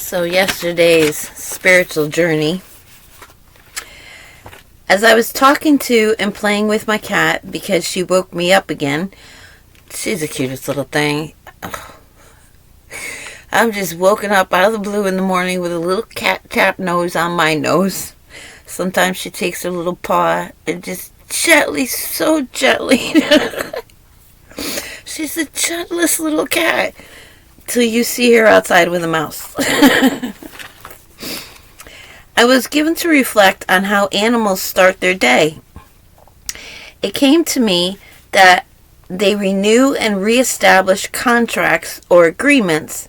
So yesterday's spiritual journey, as I was talking to and playing with my cat because she woke me up again. She's the cutest little thing. I'm just woken up out of the blue in the morning with a little cat tap nose on my nose. Sometimes she takes her little paw and just gently, so gently. She's the gentlest little cat. Till you see her outside with a mouse. I was given to reflect on how animals start their day. It came to me that they renew and reestablish contracts or agreements.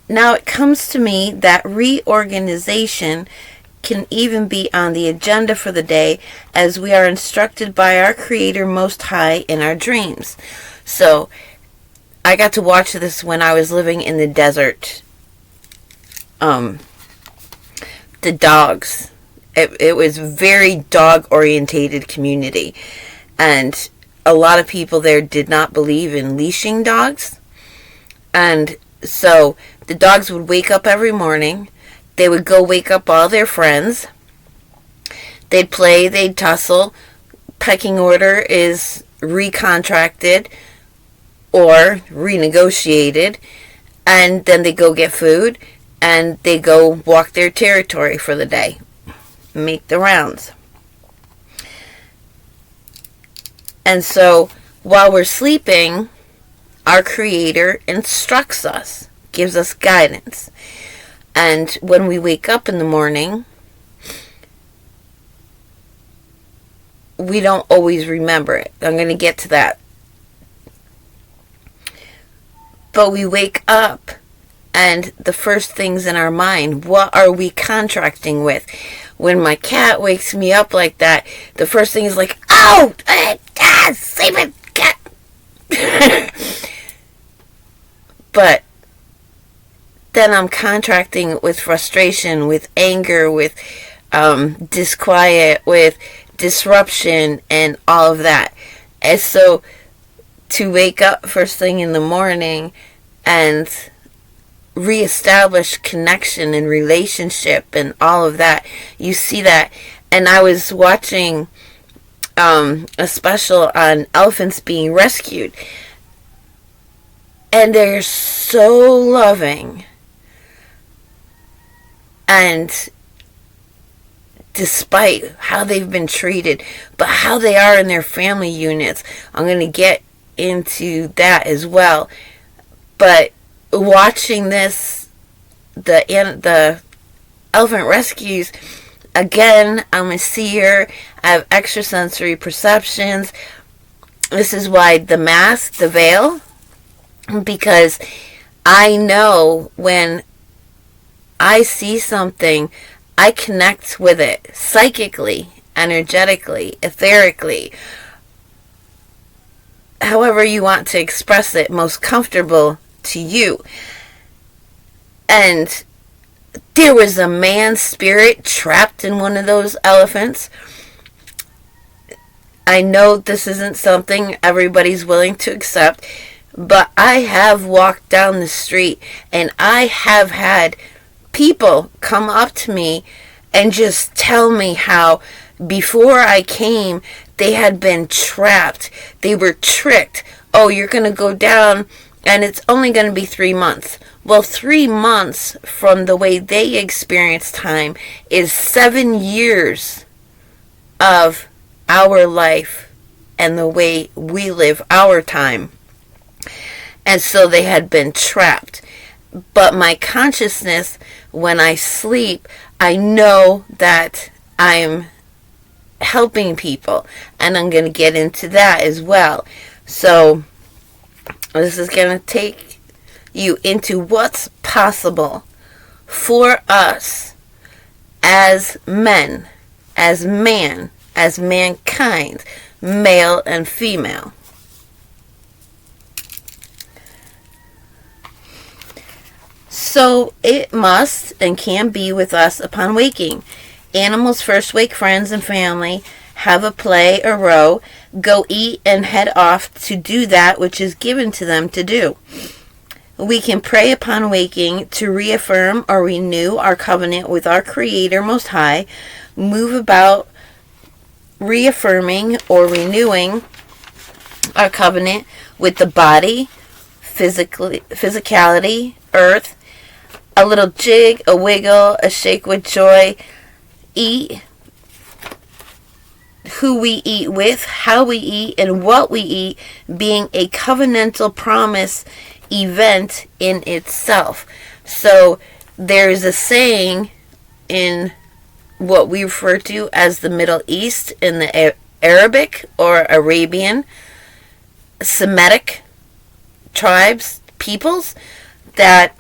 Now it comes to me that reorganization can even be on the agenda for the day as we are instructed by our Creator Most High in our dreams. So, I got to watch this when I was living in the desert. The dogs. It was very dog-orientated community. And a lot of people there did not believe in leashing dogs. And so the dogs would wake up every morning. They would go wake up all their friends. They'd play, they'd tussle. Pecking order is recontracted or renegotiated, and then they go get food, and they go walk their territory for the day, make the rounds. And so, while we're sleeping, our Creator instructs us, gives us guidance. And when we wake up in the morning, we don't always remember it. I'm going to get to that. But we wake up, and the first things in our mind, what are we contracting with? When my cat wakes me up like that, the first thing is like, oh, save it, cat. But then I'm contracting with frustration, with anger, with disquiet, with disruption, and all of that. And so to wake up first thing in the morning and reestablish connection and relationship and all of that, you see that. And I was watching a special on elephants being rescued, and they're so loving, and despite how they've been treated, but how they are in their family units. I'm going to get into that as well. But watching this, the elephant rescues, again, I'm a seer. I have extrasensory perceptions. This is why the mask, the veil, because I know when I see something, I connect with it psychically, energetically, etherically, however you want to express it, most comfortable to you. And there was a man spirit trapped in one of those elephants. I know this isn't something everybody's willing to accept, but I have walked down the street and I have had people come up to me and just tell me how before I came, they had been trapped. They were tricked. Oh, you're going to go down and it's only going to be 3 months. Well, 3 months from the way they experience time is 7 years of our life and the way we live our time. And so they had been trapped. But my consciousness, when I sleep, I know that I'm helping people. And I'm going to get into that as well. So this is going to take you into what's possible for us as men, as man, as mankind, male and female. So it must and can be with us upon waking. Animals first wake friends and family, have a play or row, go eat and head off to do that which is given to them to do. We can pray upon waking to reaffirm or renew our covenant with our Creator Most High, move about reaffirming or renewing our covenant with the body, physicality, earth, a little jig, a wiggle, a shake with joy, eat, who we eat with, how we eat, and what we eat, being a covenantal promise event in itself. So there's a saying in what we refer to as the Middle East, in the Arabic or Arabian, Semitic tribes, peoples, that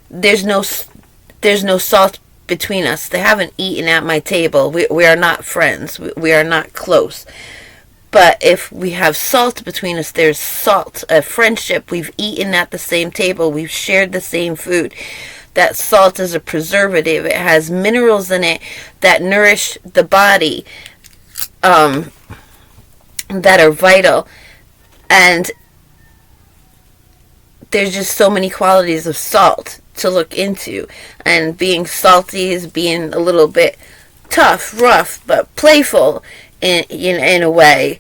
there's no salt between us. They haven't eaten at my table. We are not friends. We are not close. But if we have salt between us, there's salt, a friendship. We've eaten at the same table. We've shared the same food. That salt is a preservative. It has minerals in it that nourish the body, that are vital. And there's just so many qualities of salt to look into. And being salty is being a little bit tough, rough, but playful in a way.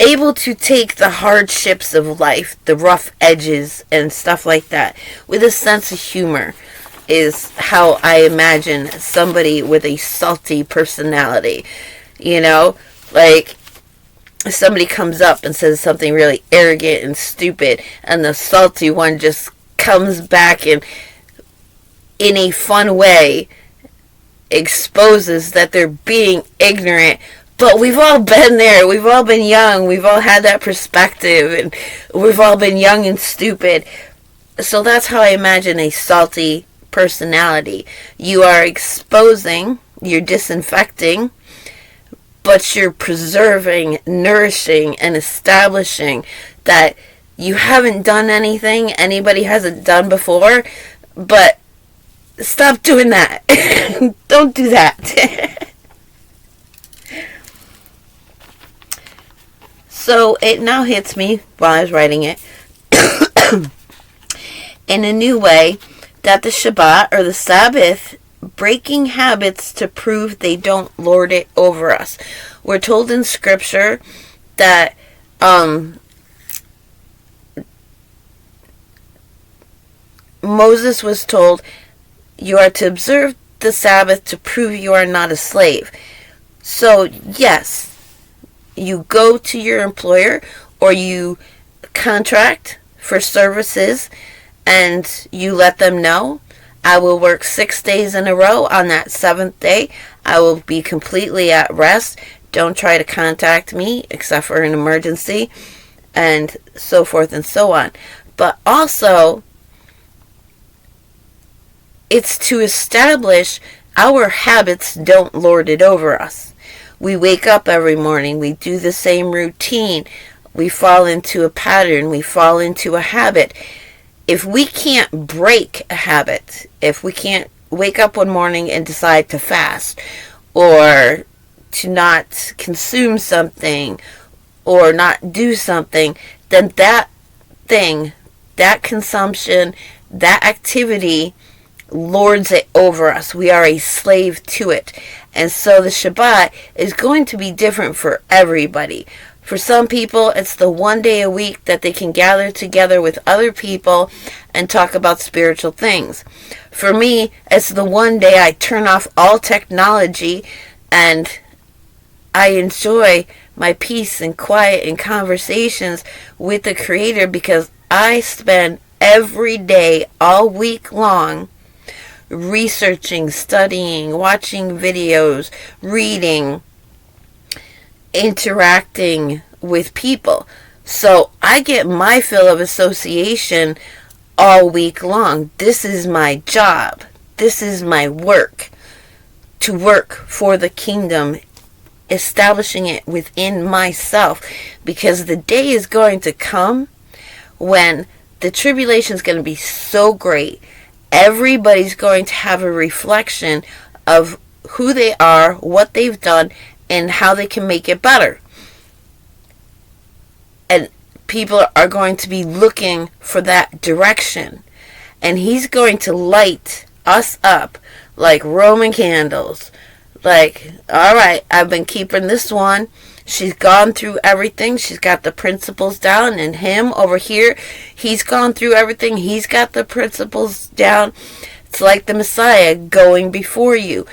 Able to take the hardships of life, the rough edges and stuff like that, with a sense of humor, is how I imagine somebody with a salty personality. You know, like, if somebody comes up and says something really arrogant and stupid, and the salty one just comes back and, in a fun way, exposes that they're being ignorant. But we've all been there. We've all been young. We've all had that perspective. And we've all been young and stupid. So that's how I imagine a salty personality. You are exposing, you're disinfecting, but you're preserving, nourishing, and establishing that you haven't done anything anybody hasn't done before. But stop doing that. Don't do that. So it now hits me while I was writing it in a new way that the Shabbat, or the Sabbath, breaking habits to prove they don't lord it over us. We're told in Scripture that Moses was told, you are to observe the Sabbath to prove you are not a slave. So yes, you go to your employer or you contract for services and you let them know, I will work 6 days in a row. On that 7th day, I will be completely at rest. Don't try to contact me except for an emergency, and so forth and so on. But also, it's to establish our habits don't lord it over us. We wake up every morning. We do the same routine. We fall into a pattern. We fall into a habit. If we can't break a habit, if we can't wake up one morning and decide to fast, or to not consume something, or not do something, then that thing, that consumption, that activity lords it over us. We are a slave to it. And so the Shabbat is going to be different for everybody. For some people, it's the one day a week that they can gather together with other people and talk about spiritual things. For me, it's the one day I turn off all technology and I enjoy my peace and quiet and conversations with the Creator, because I spend every day, all week long, researching, studying, watching videos, reading, interacting with people. So I get my fill of association all week long. This is my job. This is my work. To work for the kingdom, establishing it within myself. Because the day is going to come when the tribulation is going to be so great. Everybody's going to have a reflection of who they are, what they've done, and how they can make it better. And people are going to be looking for that direction. And he's going to light us up like Roman candles. Like, all right, I've been keeping this one. She's gone through everything. She's got the principles down. And him over here, he's gone through everything. He's got the principles down. It's like the Messiah going before you.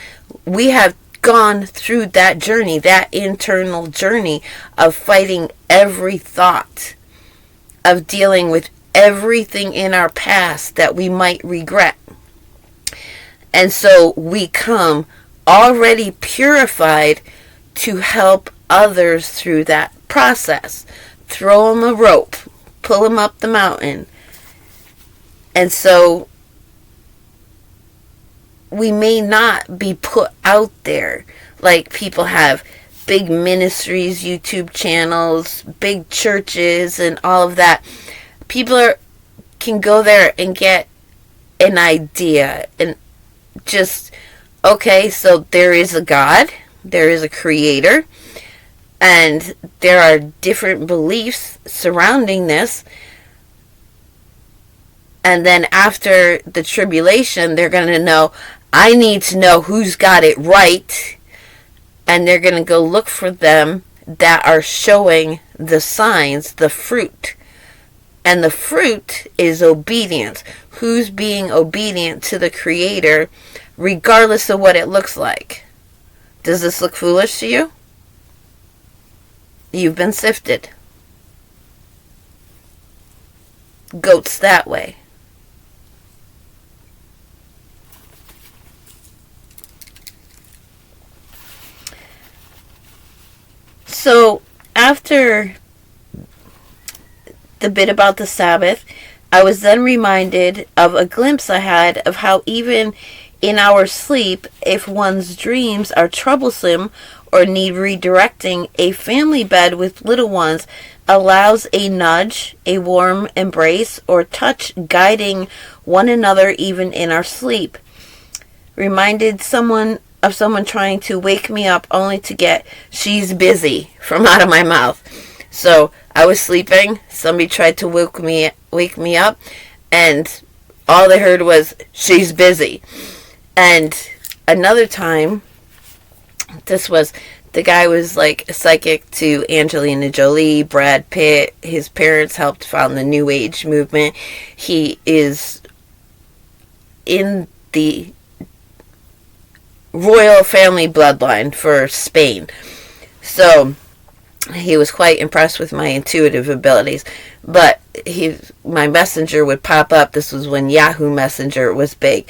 We have gone through that journey, that internal journey of fighting every thought, of dealing with everything in our past that we might regret. And so we come already purified to help others through that process. Throw them a rope, pull them up the mountain. And so we may not be put out there like people have big ministries, YouTube channels, big churches, and all of that. People can go there and get an idea and just, okay, so there is a God, there is a creator, and there are different beliefs surrounding this. And then after the tribulation, they're going to know, I need to know who's got it right. And they're going to go look for them that are showing the signs, the fruit. And the fruit is obedience. Who's being obedient to the Creator, regardless of what it looks like. Does this look foolish to you? You've been sifted. Goats that way. So, after the bit about the Sabbath, I was then reminded of a glimpse I had of how even in our sleep, if one's dreams are troublesome or need redirecting, a family bed with little ones allows a nudge, a warm embrace, or touch guiding one another even in our sleep. Reminded someone of someone trying to wake me up only to get "she's busy" from out of my mouth. So I was sleeping, somebody tried to wake me up, and all they heard was "she's busy." And another time, the guy was like a psychic to Angelina Jolie, Brad Pitt. His parents helped found the New Age movement. He is in the royal family bloodline for Spain. So he was quite impressed with my intuitive abilities. But my messenger would pop up. This was when Yahoo Messenger was big.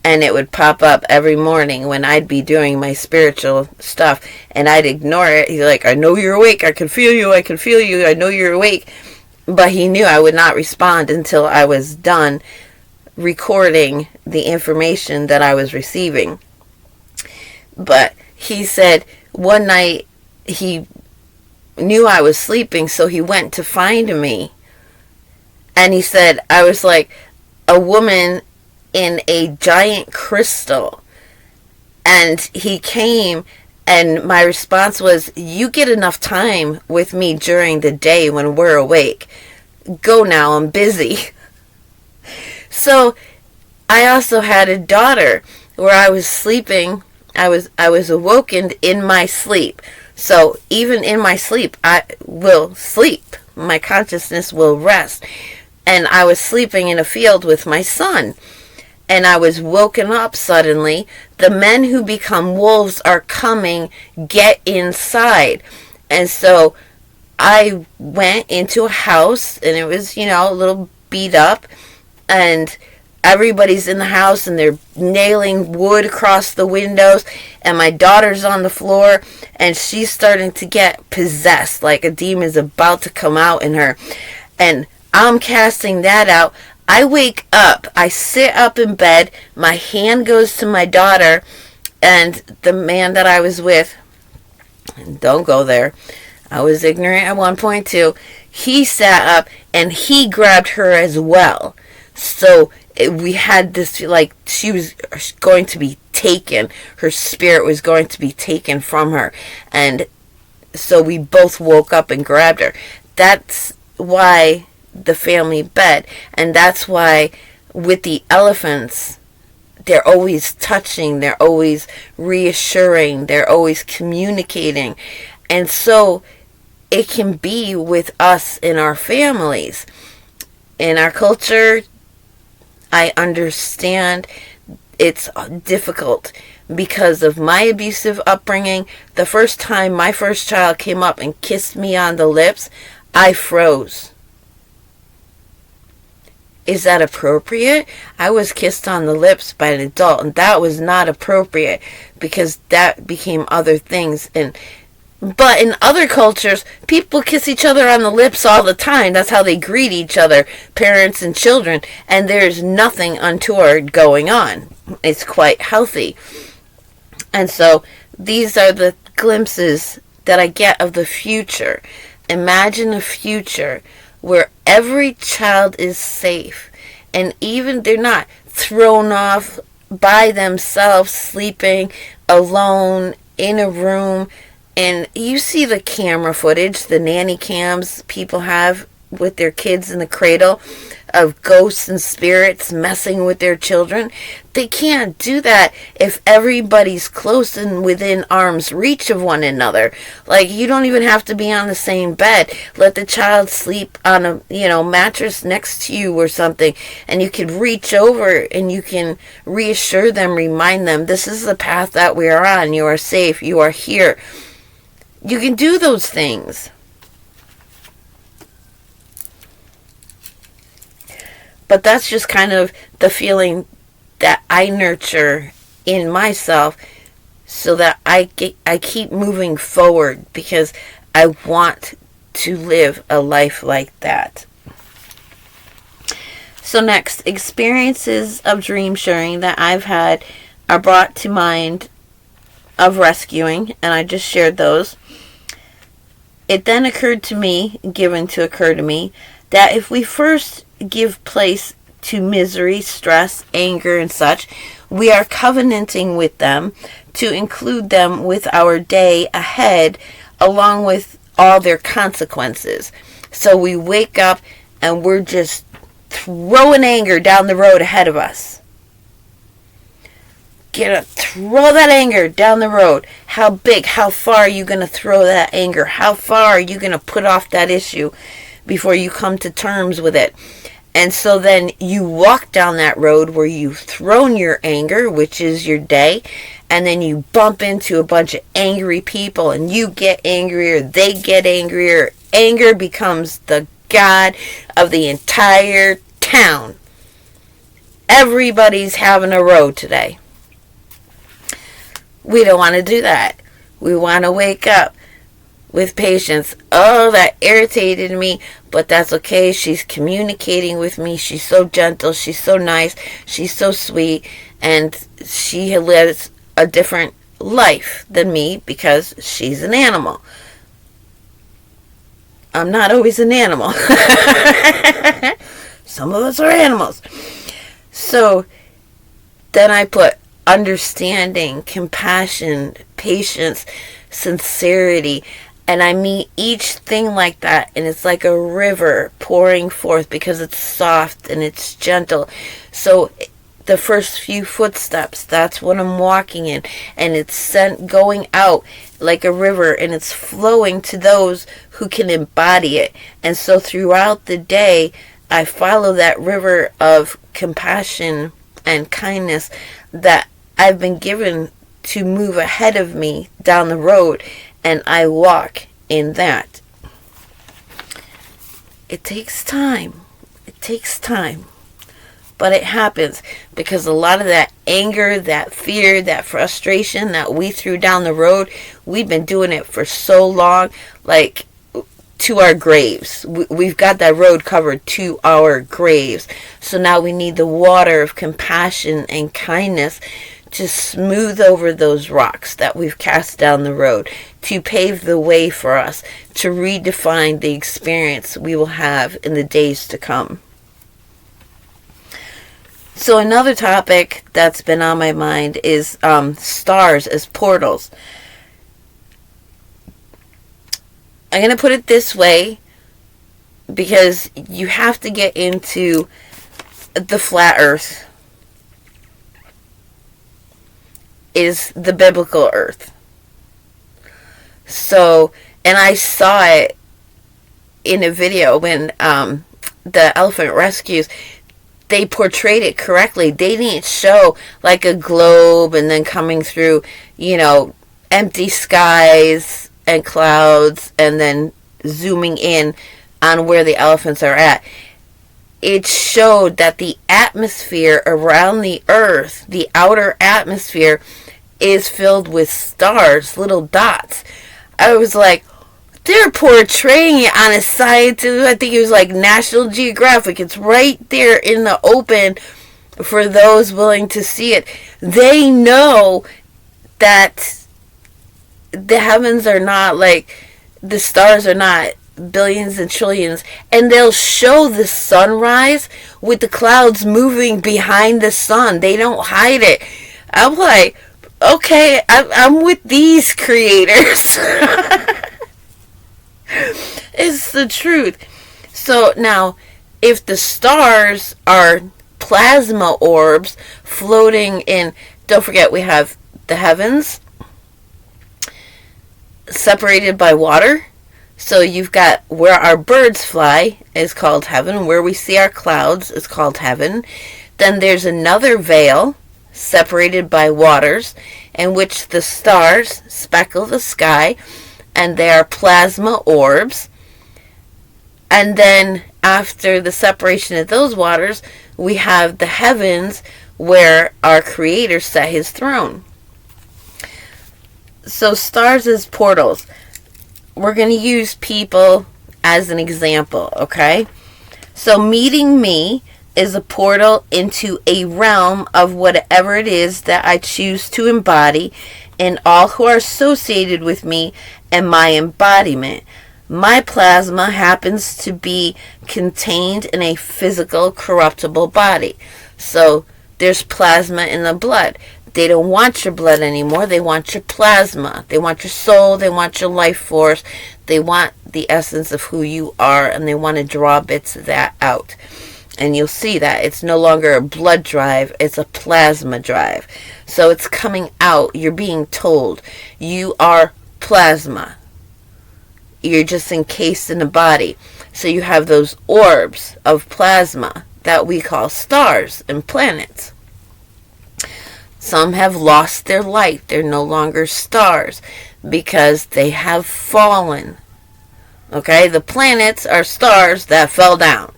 And it would pop up every morning when I'd be doing my spiritual stuff. And I'd ignore it. He's like, I know you're awake. I can feel you. I can feel you. I know you're awake. But he knew I would not respond until I was done recording the information that I was receiving. But he said one night he knew I was sleeping, so he went to find me. And he said, I was like a woman in a giant crystal. And he came, and my response was, you get enough time with me during the day when we're awake. Go now, I'm busy. So I also had a daughter where I was sleeping. I was awoken in my sleep. So even in my sleep, I will sleep. My consciousness will rest. And I was sleeping in a field with my son. And I was woken up suddenly. The men who become wolves are coming. Get inside. And so I went into a house, and it was, a little beat up. And everybody's in the house, and they're nailing wood across the windows. And my daughter's on the floor, and she's starting to get possessed, like a demon's about to come out in her. And I'm casting that out. I wake up. I sit up in bed. My hand goes to my daughter, and the man that I was with, don't go there. I was ignorant at one point too. He sat up, and he grabbed her as well. So we had this, like, she was going to be taken. Her spirit was going to be taken from her. And so we both woke up and grabbed her. That's why the family bed. And that's why with the elephants, they're always touching, they're always reassuring, they're always communicating. And so it can be with us in our families. In our culture, I understand it's difficult because of my abusive upbringing. The first time my first child came up and kissed me on the lips, I froze. Is that appropriate? I was kissed on the lips by an adult, and that was not appropriate because that became other things. But in other cultures, people kiss each other on the lips all the time. That's how they greet each other, parents and children, and there's nothing untoward going on. It's quite healthy. And so these are the glimpses that I get of the future. Imagine a future where every child is safe, and even they're not thrown off by themselves, sleeping alone in a room. And you see the camera footage, the nanny cams people have with their kids in the cradle of ghosts and spirits messing with their children. They can't do that if everybody's close and within arm's reach of one another. Like, you don't even have to be on the same bed. Let the child sleep on a, mattress next to you or something, and you can reach over and you can reassure them, remind them, this is the path that we are on. You are safe. You are here. You can do those things. But that's just kind of the feeling that I nurture in myself so that I keep moving forward because I want to live a life like that. So next, experiences of dream sharing that I've had are brought to mind of rescuing, and I just shared those. It then occurred to me, that if we first give place to misery, stress, anger, and such, we are covenanting with them to include them with our day ahead, along with all their consequences. So we wake up and we're just throwing anger down the road ahead of us. Throw that anger down the road. How big, how far are you going to throw that anger? How far are you going to put off that issue before you come to terms with it? And so then you walk down that road where you've thrown your anger, which is your day, and then you bump into a bunch of angry people and you get angrier, they get angrier. Anger becomes the god of the entire town. Everybody's having a road today. We don't want to do that. We want to wake up with patience. Oh, that irritated me, but that's okay. She's communicating with me. She's so gentle. She's so nice. She's so sweet. And she lives a different life than me because she's an animal. I'm not always an animal. Some of us are animals. So then I put understanding, compassion, patience, sincerity, and I meet each thing like that, and it's like a river pouring forth because it's soft and it's gentle. So the first few footsteps, that's what I'm walking in, and it's going out like a river, and it's flowing to those who can embody it. And so throughout the day, I follow that river of compassion and kindness that I've been given to move ahead of me down the road, and I walk in that. It takes time. It takes time. But it happens because a lot of that anger, that fear, that frustration that we threw down the road, we've been doing it for so long, like to our graves. We've got that road covered to our graves. So now we need the water of compassion and kindness to smooth over those rocks that we've cast down the road, to pave the way for us, to redefine the experience we will have in the days to come. So another topic that's been on my mind is stars as portals. I'm going to put it this way. because you have to get into the flat earth is the biblical earth. So, and I saw it in a video when the elephant rescues, they portrayed it correctly. They didn't show like a globe and then coming through, empty skies and clouds and then zooming in on where the elephants are at. It showed that the atmosphere around the earth, the outer atmosphere, is filled with stars, little dots. I was like, they're portraying it on a science. I think it was like National Geographic. It's right there in the open for those willing to see it. They know that the heavens are not like, the stars are not billions and trillions, and they'll show the sunrise with the clouds moving behind the sun. They don't hide it. I'm like, okay, I'm with these creators. It's the truth. So now, if the stars are plasma orbs floating in, don't forget we have the heavens separated by water. So you've got where our birds fly is called heaven. Where we see our clouds is called heaven. Then there's another veil separated by waters in which the stars speckle the sky, and they are plasma orbs. And then after the separation of those waters, we have the heavens where our Creator set his throne. So stars as portals. We're going to use people as an example, okay? So meeting me is a portal into a realm of whatever it is that I choose to embody, and all who are associated with me and my embodiment. My plasma happens to be contained in a physical, corruptible body. So there's plasma in the blood. They don't want your blood anymore. They want your plasma. They want your soul. They want your life force. They want the essence of who you are, and they want to draw bits of that out. And you'll see that it's no longer a blood drive, it's a plasma drive. So it's coming out. You're being told you are plasma. You're just encased in a body. So you have those orbs of plasma that we call stars and planets. Some have lost their light. They're no longer stars because they have fallen. Okay, the planets are stars that fell down.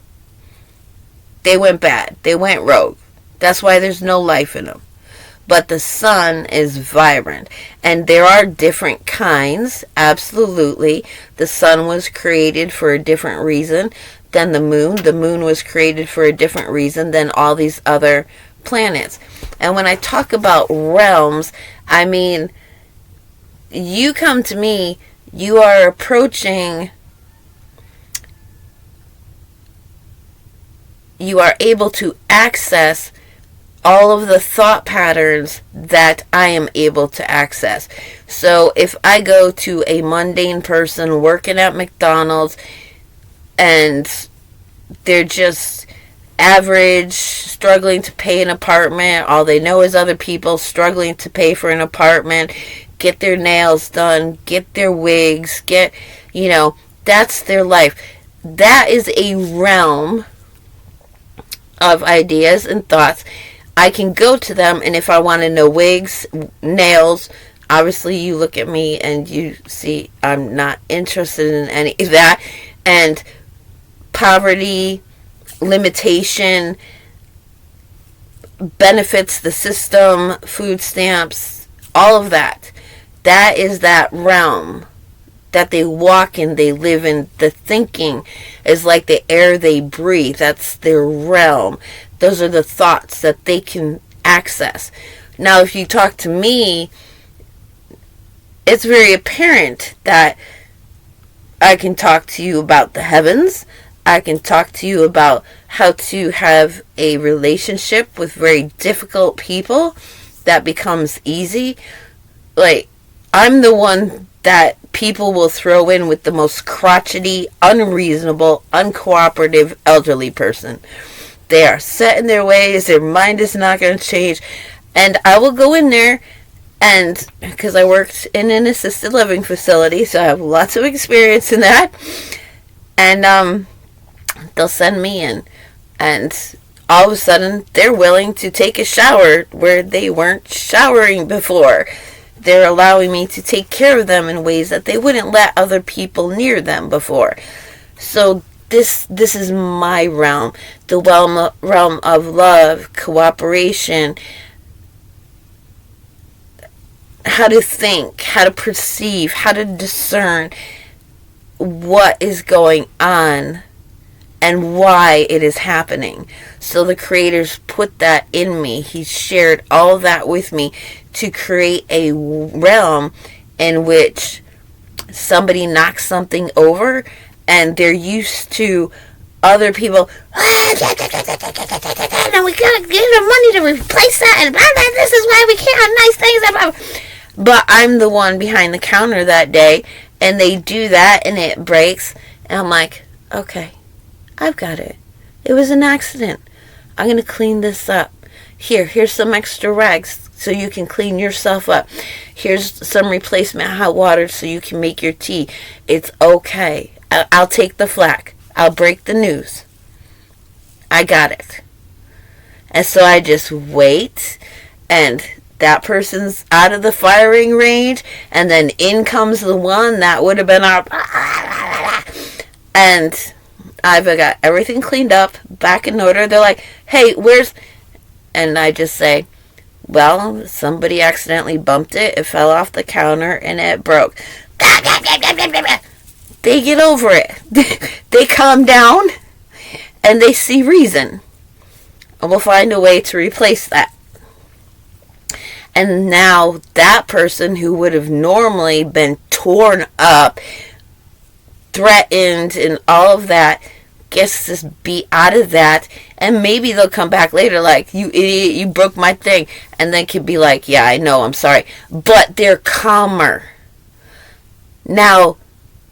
They went bad. They went rogue. That's why there's no life in them. But the sun is vibrant. And there are different kinds, absolutely. The sun was created for a different reason than the moon. The moon was created for a different reason than all these other planets. And when I talk about realms, I mean, you come to me, you are approaching, you are able to access all of the thought patterns that I am able to access. So if I go to a mundane person working at McDonald's and they're just average, struggling to pay an apartment, all they know is other people struggling to pay for an apartment, get their nails done, get their wigs, that's their life. That is a realm of ideas and thoughts. I can go to them, and if I want to know wigs, nails, obviously you look at me and you see I'm not interested in any of that. And poverty, limitation, benefits, the system, food stamps, all of that. That is that realm that they walk in, they live in. The thinking is like the air they breathe. That's their realm. Those are the thoughts that they can access. Now, if you talk to me, it's very apparent that I can talk to you about the heavens. I can talk to you about how to have a relationship with very difficult people that becomes easy. Like, I'm the one that people will throw in with the most crotchety, unreasonable, uncooperative elderly person. They are set in their ways. Their mind is not going to change. And I will go in there, and because I worked in an assisted living facility, so I have lots of experience in that. And they'll send me in, and all of a sudden they're willing to take a shower where they weren't showering before. They're allowing me to take care of them in ways that they wouldn't let other people near them before. So this is my realm, the realm of love, cooperation, how to think, how to perceive, how to discern what is going on and why it is happening. So the creators put that in me. He shared all that with me to create a realm in which somebody knocks something over and they're used to other people, and we gotta give them money to replace that, and this is why we can't have nice things. But I'm the one behind the counter that day, and they do that and it breaks, and I'm like, okay, I've got it. It was an accident. I'm going to clean this up. Here's some extra rags so you can clean yourself up. Here's some replacement hot water so you can make your tea. It's okay. I'll take the flack. I'll break the news. I got it. And so I just wait, and that person's out of the firing range, and then in comes the one that would have been our... And I've got everything cleaned up, back in order. They're like, hey, where's... And I just say, well, somebody accidentally bumped it. It fell off the counter and it broke. They get over it. They calm down and they see reason. And we'll find a way to replace that. And now that person who would have normally been torn up, threatened, and all of that gets to be out of that, and maybe they'll come back later like, you idiot, you broke my thing, and then can be like, yeah, I know, I'm sorry, but they're calmer. Now,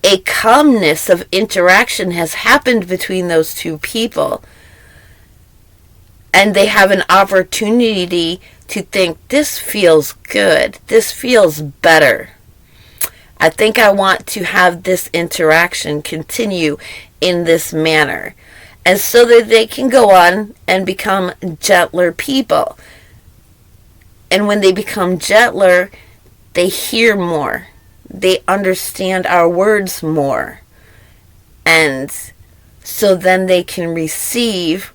a calmness of interaction has happened between those two people, and they have an opportunity to think, this feels good, this feels better. I think I want to have this interaction continue in this manner, and so that they can go on and become gentler people. And when they become gentler, they hear more. They understand our words more. And so then they can receive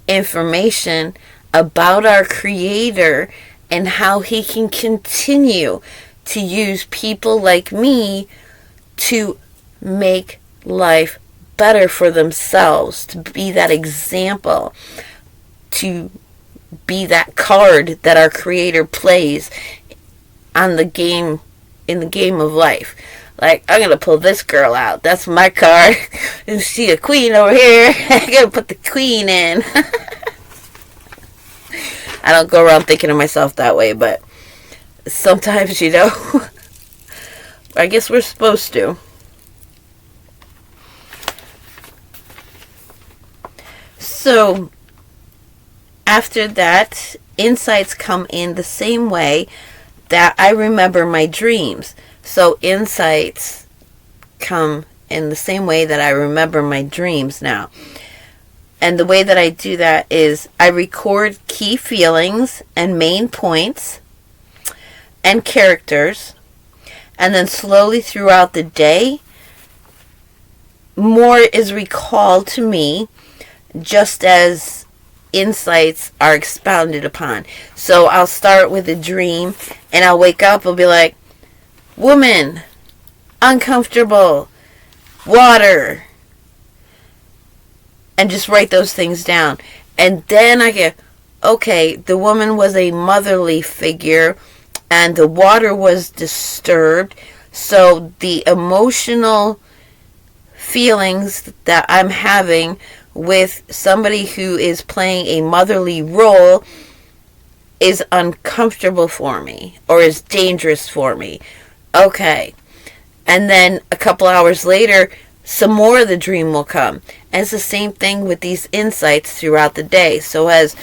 information about our Creator and how He can continue to use people like me to make life better for themselves, to be that example, to be that card that our Creator plays on the game, in the game of life. Like, I'm gonna pull this girl out. That's my card. You see a queen over here. I'm gonna put the queen in. I don't go around thinking of myself that way, but sometimes, you know, I guess we're supposed to. So, after that, insights come in the same way that I remember my dreams. So, insights come in the same way that I remember my dreams now. And the way that I do that is I record key feelings and main points and characters, and then slowly throughout the day, more is recalled to me just as insights are expounded upon. So I'll start with a dream, and I'll wake up, I'll be like, woman, uncomfortable, water, and just write those things down. And then I get, okay, the woman was a motherly figure, and the water was disturbed, so the emotional feelings that I'm having with somebody who is playing a motherly role is uncomfortable for me, or is dangerous for me. Okay, And then a couple hours later, some more of the dream will come. And it's the same thing with these insights throughout the day. So as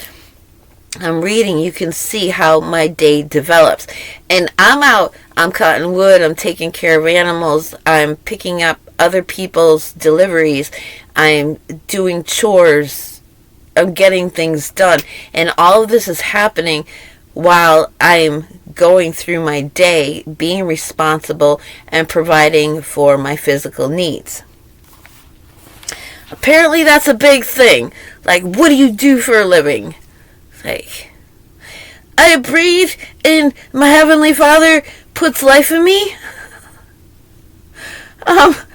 I'm reading, you can see how my day develops. And I'm out, I'm cutting wood, I'm taking care of animals, I'm picking up other people's deliveries, I'm doing chores, I'm getting things done. And all of this is happening while I'm going through my day, being responsible and providing for my physical needs. Apparently that's a big thing. Like, what do you do for a living? Like, I breathe and my Heavenly Father puts life in me? Oh,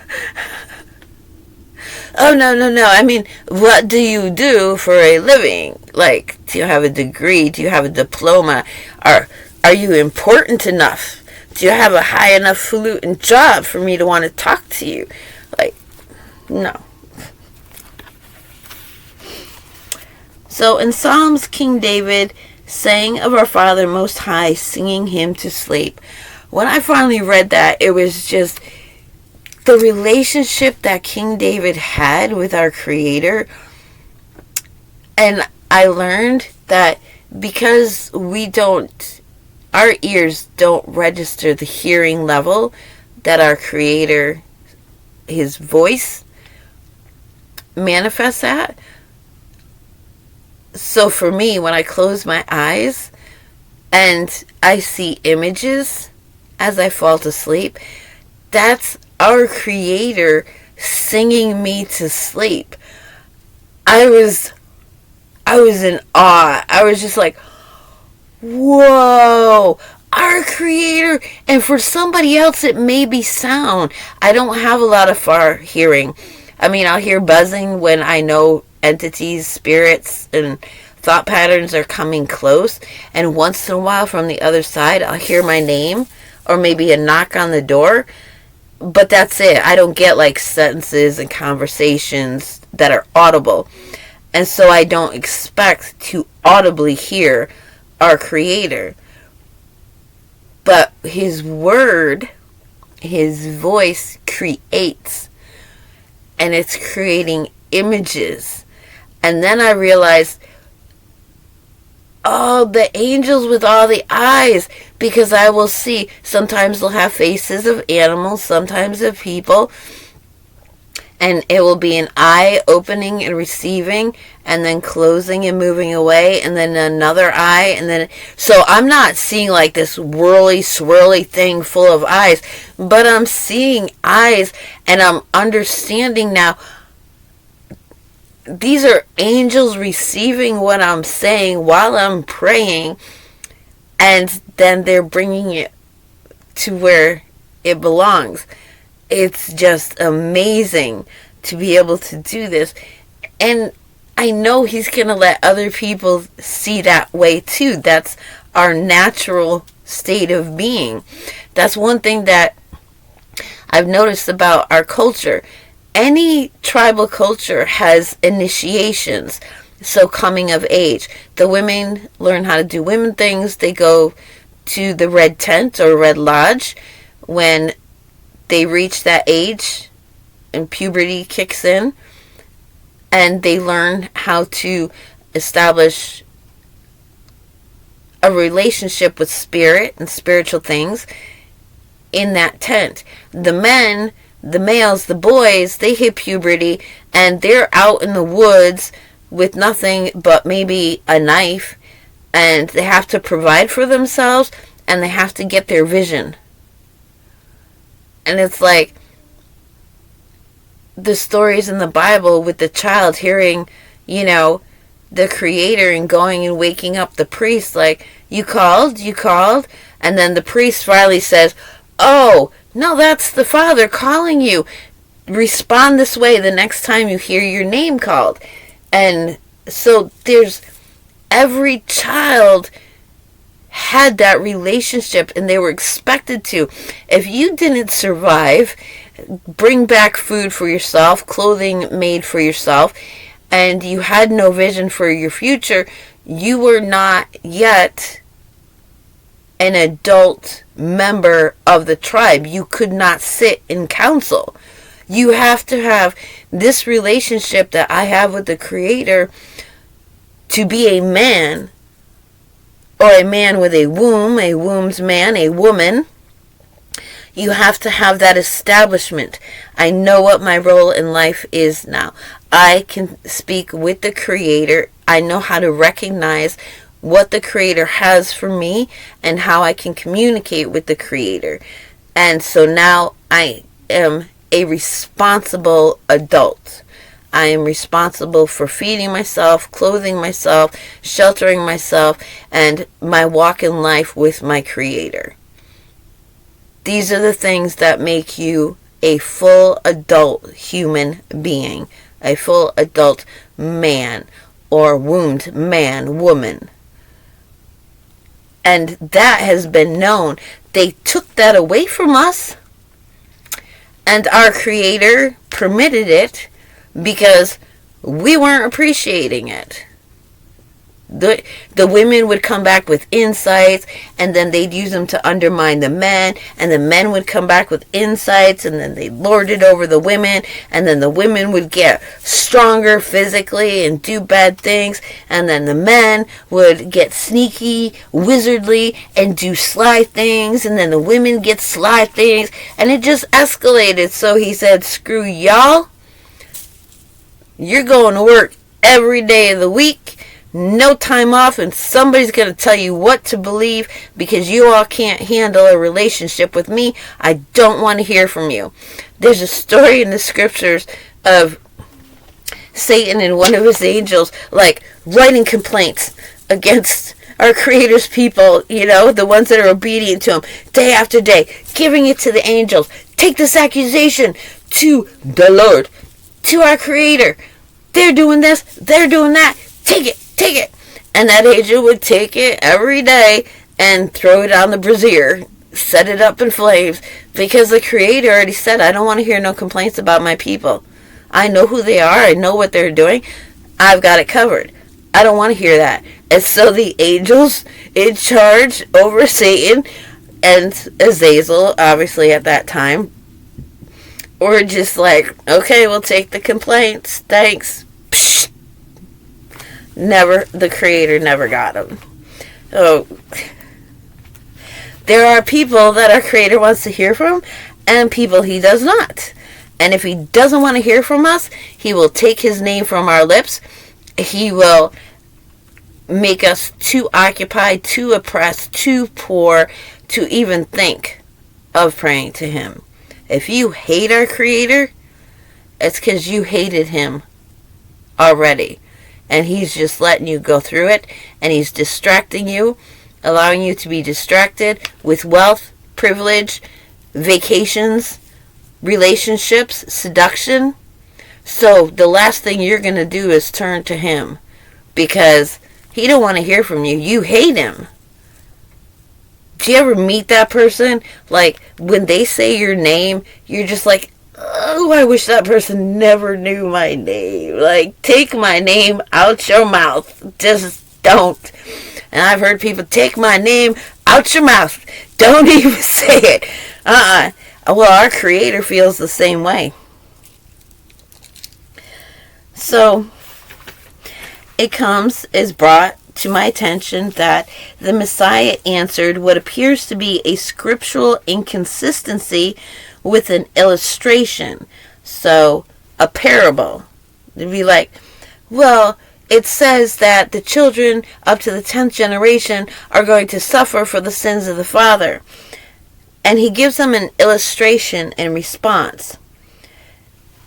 no. I mean, what do you do for a living? Like, do you have a degree? Do you have a diploma? Are you important enough? Do you have a high enough falutin job for me to want to talk to you? Like, no. So in Psalms, King David sang of our Father Most High, singing him to sleep. When I finally read that, it was just the relationship that King David had with our Creator. And I learned that because our ears don't register the hearing level that our Creator, his voice, manifests at. So for me, when I close my eyes and I see images as I fall to sleep, that's our Creator singing me to sleep. I was in awe. I was just like, whoa, our Creator. And for somebody else, it may be sound. I don't have a lot of far hearing. I mean, I'll hear buzzing when I know entities, spirits, and thought patterns are coming close. And once in a while from the other side, I'll hear my name or maybe a knock on the door. But that's it. I don't get like sentences and conversations that are audible. And so I don't expect to audibly hear our Creator. But his word, his voice creates. And it's creating images. And then I realized, oh, the angels with all the eyes, because I will see, sometimes they'll have faces of animals, sometimes of people, and it will be an eye opening and receiving, and then closing and moving away, and then another eye, and then, so I'm not seeing like this whirly, swirly thing full of eyes, but I'm seeing eyes, and I'm understanding now, these are angels receiving what I'm saying while I'm praying, and then they're bringing it to where it belongs. It's just amazing to be able to do this. And I know he's going to let other people see that way too. That's our natural state of being. That's one thing that I've noticed about our culture. Any tribal culture has initiations, so coming of age. The women learn how to do women things. They go to the red tent or red lodge when they reach that age and puberty kicks in, and they learn how to establish a relationship with spirit and spiritual things in that tent. The men, the males, the boys, they hit puberty and they're out in the woods with nothing but maybe a knife, and they have to provide for themselves and they have to get their vision. And it's like the stories in the Bible with the child hearing, the Creator and going and waking up the priest, like, you called, and then the priest finally says, oh, no, that's the Father calling you. Respond this way the next time you hear your name called. And so there's every child had that relationship, and they were expected to. If you didn't survive, bring back food for yourself, clothing made for yourself, and you had no vision for your future, you were not yet an adult member of the tribe. You could not sit in council. You have to have this relationship that I have with the Creator to be a man, or a man with a womb's man, a woman. You have to have that establishment. I know what my role in life is now. I can speak with the Creator. I know how to recognize what the Creator has for me and how I can communicate with the Creator. And so now I am a responsible adult. I am responsible for feeding myself, clothing myself, sheltering myself, and my walk in life with my Creator. These are the things that make you a full adult human being, a full adult man, or wombed man, woman. And that has been known. They took that away from us, and our Creator permitted it because we weren't appreciating it. The women would come back with insights, and then they'd use them to undermine the men, and the men would come back with insights, and then they lord it over the women, and then the women would get stronger physically and do bad things, and then the men would get sneaky, wizardly, and do sly things, and then the women get sly things, and it just escalated. So he said, screw y'all. You're going to work every day of the week. No time off, and somebody's going to tell you what to believe because you all can't handle a relationship with me. I don't want to hear from you. There's a story in the scriptures of Satan and one of his angels, like, writing complaints against our Creator's people, the ones that are obedient to him, day after day, giving it to the angels. Take this accusation to the Lord, to our Creator. They're doing this, they're doing that. Take it. And that angel would take it every day and throw it on the brazier, set it up in flames, because the Creator already said, I don't want to hear no complaints about my people. I know who they are. I know what they're doing. I've got it covered. I don't want to hear that. And so the angels in charge over Satan and Azazel, obviously at that time, were just like, okay, we'll take the complaints. Thanks. The Creator never got them. So, there are people that our Creator wants to hear from, and people He does not. And if He doesn't want to hear from us, He will take His name from our lips. He will make us too occupied, too oppressed, too poor to even think of praying to Him. If you hate our Creator, it's because you hated Him already. And He's just letting you go through it. And He's distracting you, allowing you to be distracted with wealth, privilege, vacations, relationships, seduction. So the last thing you're going to do is turn to Him, because He don't want to hear from you. You hate Him. Do you ever meet that person? Like, when they say your name, you're just like, oh, I wish that person never knew my name. Like, take my name out your mouth. Just don't. And I've heard people, take my name out your mouth. Don't even say it. Well, our Creator feels the same way. So, is brought to my attention that the Messiah answered what appears to be a scriptural inconsistency with an illustration. So, a parable. It'd be like, well, it says that the children up to the 10th generation are going to suffer for the sins of the father. And he gives them an illustration in response.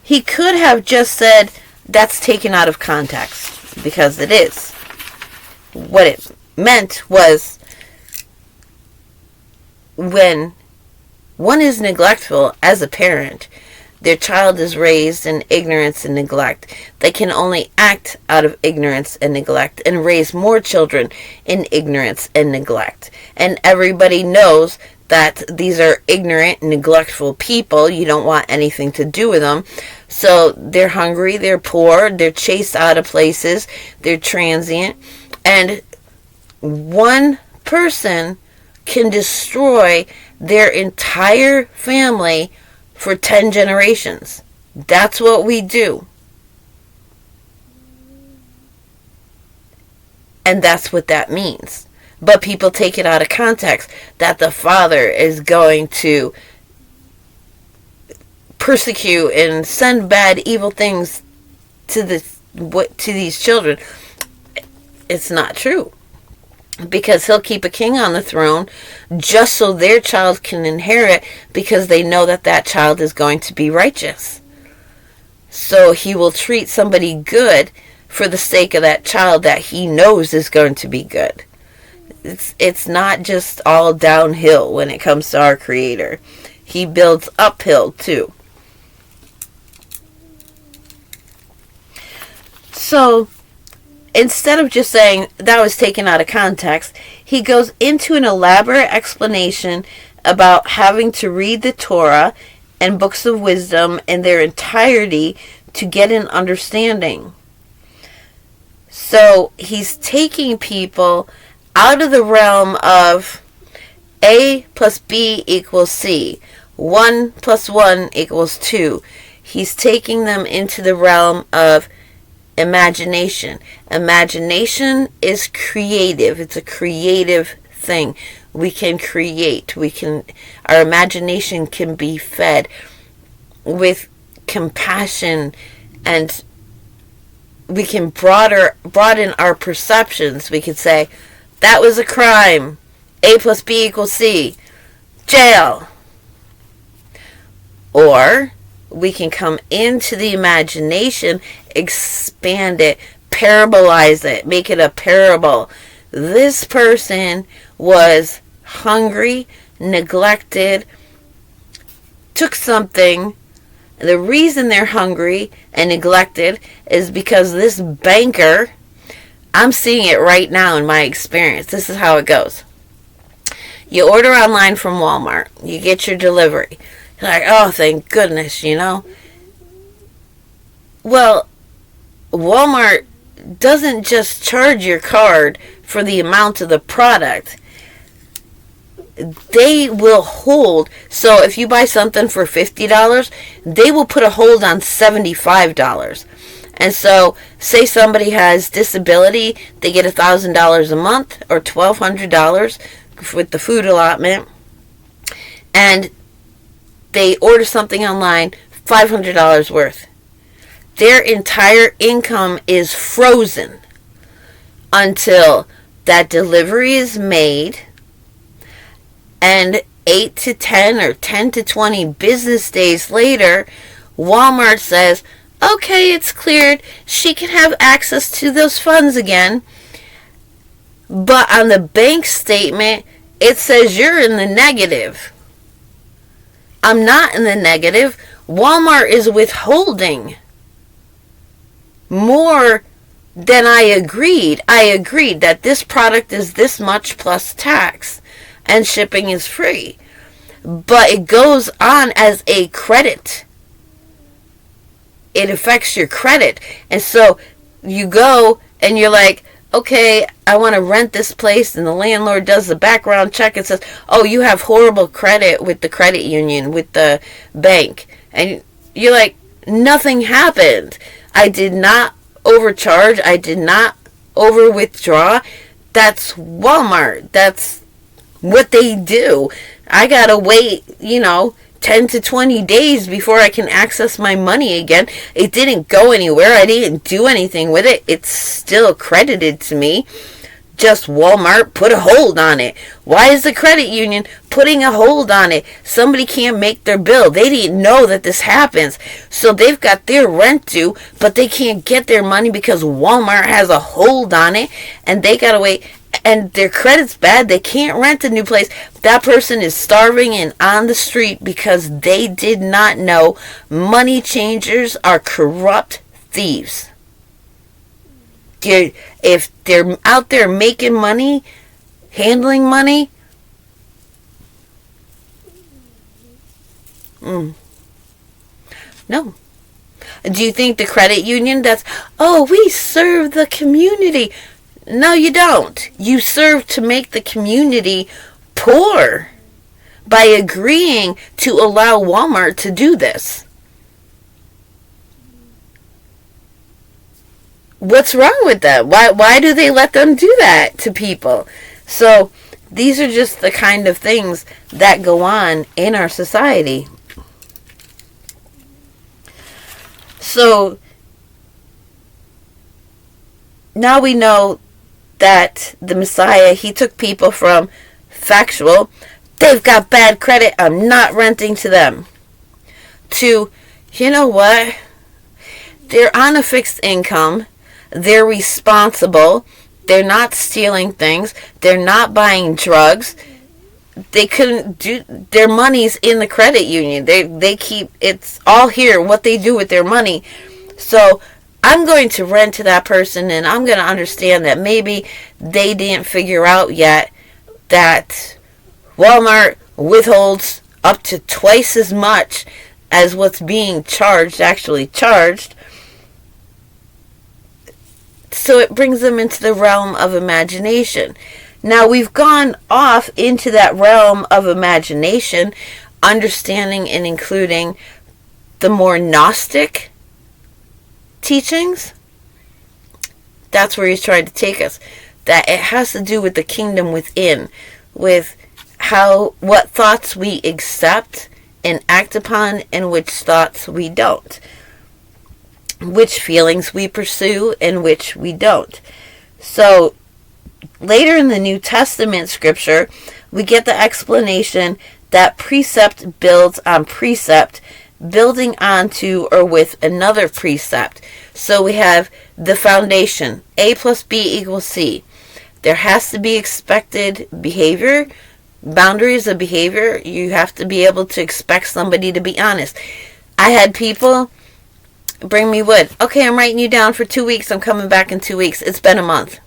He could have just said, that's taken out of context, because it is. What it meant was, when one is neglectful as a parent, their child is raised in ignorance and neglect. They can only act out of ignorance and neglect and raise more children in ignorance and neglect. And everybody knows that these are ignorant, neglectful people. You don't want anything to do with them. So they're hungry, they're poor, they're chased out of places, they're transient. And one person can destroy their entire family for 10 generations. That's what we do. And that's what that means. But people take it out of context that the father is going to persecute and send bad, evil things to these children. It's not true. Because he'll keep a king on the throne just so their child can inherit, because they know that that child is going to be righteous. So he will treat somebody good for the sake of that child that he knows is going to be good. It's not just all downhill when it comes to our Creator. He builds uphill too. So instead of just saying that was taken out of context, he goes into an elaborate explanation about having to read the Torah and books of wisdom in their entirety to get an understanding. So he's taking people out of the realm of A plus B equals C, 1 plus 1 equals 2. He's taking them into the realm of imagination. Imagination is creative. It's a creative thing. We can create. Our imagination can be fed with compassion, and we can broaden our perceptions. We could say, that was a crime. A plus B equals C. Jail. Or we can come into the imagination, expand it, parabolize it, make it a parable. This person was hungry, neglected, took something. The reason they're hungry and neglected is because this banker, I'm seeing it right now in my experience. This is how it goes. You order online from Walmart. You get your delivery. You're like, oh, thank goodness, Well, Walmart doesn't just charge your card for the amount of the product. They will hold. So if you buy something for $50, they will put a hold on $75. And so, say somebody has disability, they get $1,000 a month or $1,200 with the food allotment, and they order something online, $500 worth. Their entire income is frozen until that delivery is made, and 8 to 10 or 10 to 20 business days later, Walmart says, okay, it's cleared. She can have access to those funds again. But on the bank statement, it says you're in the negative. I'm not in the negative. Walmart is withholding more than I agreed. I agreed that this product is this much plus tax, and shipping is free. But it goes on as a credit. It affects your credit. And so you go and you're like, okay, I want to rent this place, and the landlord does the background check and says, oh, you have horrible credit with the credit union, with the bank. And you're like, nothing happened. I did not overcharge. I did not over withdraw. That's Walmart. That's what they do. I gotta wait, 10 to 20 days before I can access my money again. It didn't go anywhere. I didn't do anything with it. It's still credited to me. Just Walmart put a hold on it. Why is the credit union putting a hold on it? Somebody can't make their bill. They didn't know that this happens. So they've got their rent due, but they can't get their money because Walmart has a hold on it, and they gotta wait. And their credit's bad. They can't rent a new place. That person is starving and on the street because they did not know money changers are corrupt thieves. If they're out there making money, handling money, no. Do you think the credit union we serve the community? No, you don't. You serve to make the community poor by agreeing to allow Walmart to do this. What's wrong with them? Why do they let them do that to people? So these are just the kind of things that go on in our society. So now we know that the Messiah, he took people from factual, they've got bad credit, I'm not renting to them, to, you know what, they're on a fixed income, they're responsible, they're not stealing things, they're not buying drugs, they couldn't do, their money's in the credit union, they keep, it's all here, what they do with their money. So I'm going to rent to that person, and I'm going to understand that maybe they didn't figure out yet that Walmart withholds up to twice as much as what's being actually charged. So it brings them into the realm of imagination. Now we've gone off into that realm of imagination, understanding and including the more Gnostic teachings. That's where he's trying to take us. That it has to do with the kingdom within, with what thoughts we accept and act upon, and which thoughts we don't, which feelings we pursue and which we don't. So later in the New Testament scripture, we get the explanation that precept builds on precept, building onto or with another precept. So we have the foundation, A plus B equals C. There has to be expected behavior, boundaries of behavior. You have to be able to expect somebody to be honest. I had people bring me wood. Okay, I'm writing you down for 2 weeks. I'm coming back in 2 weeks. It's been a month.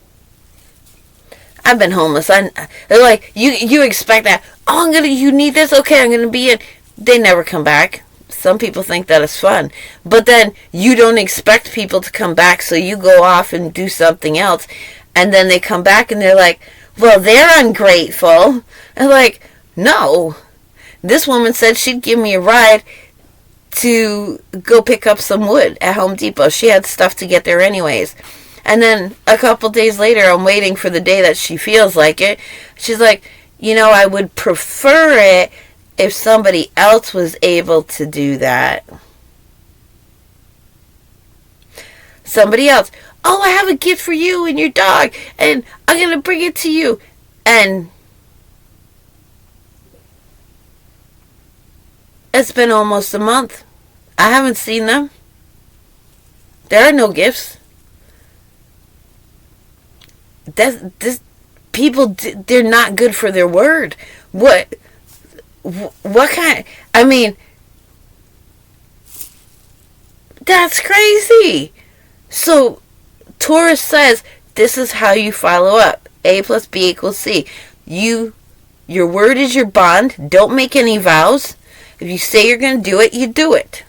I've been homeless. They're like, you expect that. Oh, you need this? Okay, I'm gonna be in. They never come back. Some people think that is fun. But then you don't expect people to come back, so you go off and do something else. And then they come back and they're like, well, they're ungrateful. And like, no. This woman said she'd give me a ride to go pick up some wood at Home Depot. She had stuff to get there anyways. And then a couple days later, I'm waiting for the day that she feels like it. She's like, I would prefer it if somebody else was able to do that. Somebody else. Oh, I have a gift for you and your dog, and I'm going to bring it to you. And it's been almost a month. I haven't seen them. There are no gifts. People, they're not good for their word. What kind? I mean, that's crazy. So Torah says this is how you follow up. A plus B equals C. Your word is your bond. Don't make any vows. If you say you're going to do it, you do it.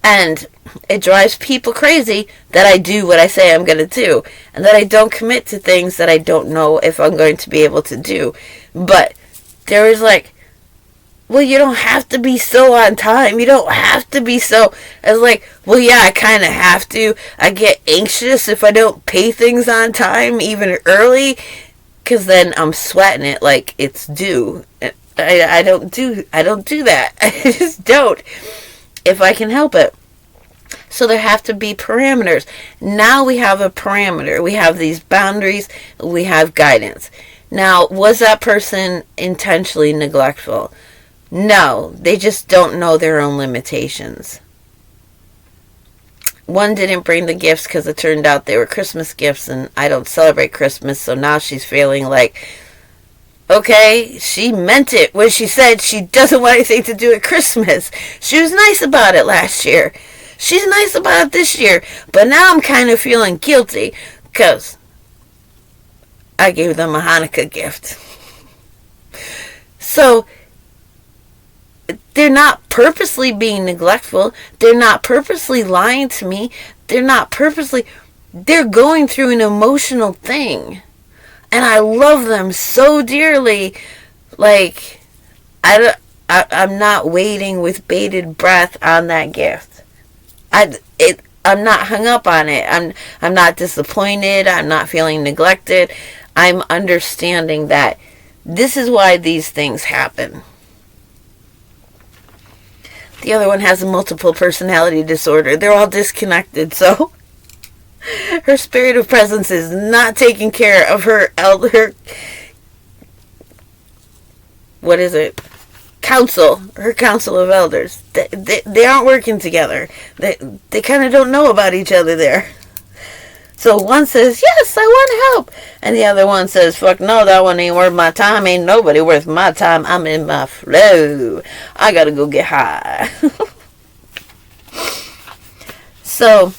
And it drives people crazy that I do what I say I'm going to do. And that I don't commit to things that I don't know if I'm going to be able to do. But there is like, well, you don't have to be so on time. You don't have to be so. It's like, well, yeah, I kind of have to. I get anxious if I don't pay things on time, even early. Because then I'm sweating it like it's due. I don't do that. I just don't. If I can help it. So there have to be parameters. Now we have a parameter. We have these boundaries. We have guidance. Now, was that person intentionally neglectful? No. They just don't know their own limitations. One didn't bring the gifts because it turned out they were Christmas gifts, and I don't celebrate Christmas, so now she's feeling like, okay, she meant it when she said she doesn't want anything to do with Christmas. She was nice about it last year. She's nice about it this year. But now I'm kind of feeling guilty because I gave them a Hanukkah gift. So they're not purposely being neglectful. They're not purposely lying to me. They're going through an emotional thing. And I love them so dearly. Like, I'm not waiting with bated breath on that gift. I'm not hung up on it. I'm not disappointed. I'm not feeling neglected. I'm understanding that this is why these things happen. The other one has a multiple personality disorder. They're all disconnected, so her spirit of presence is not taking care of her what is it? Her council of elders. They aren't working together. They kind of don't know about each other there. So one says, yes, I want help. And the other one says, fuck no, that one ain't worth my time. Ain't nobody worth my time. I'm in my flow. I gotta go get high. So,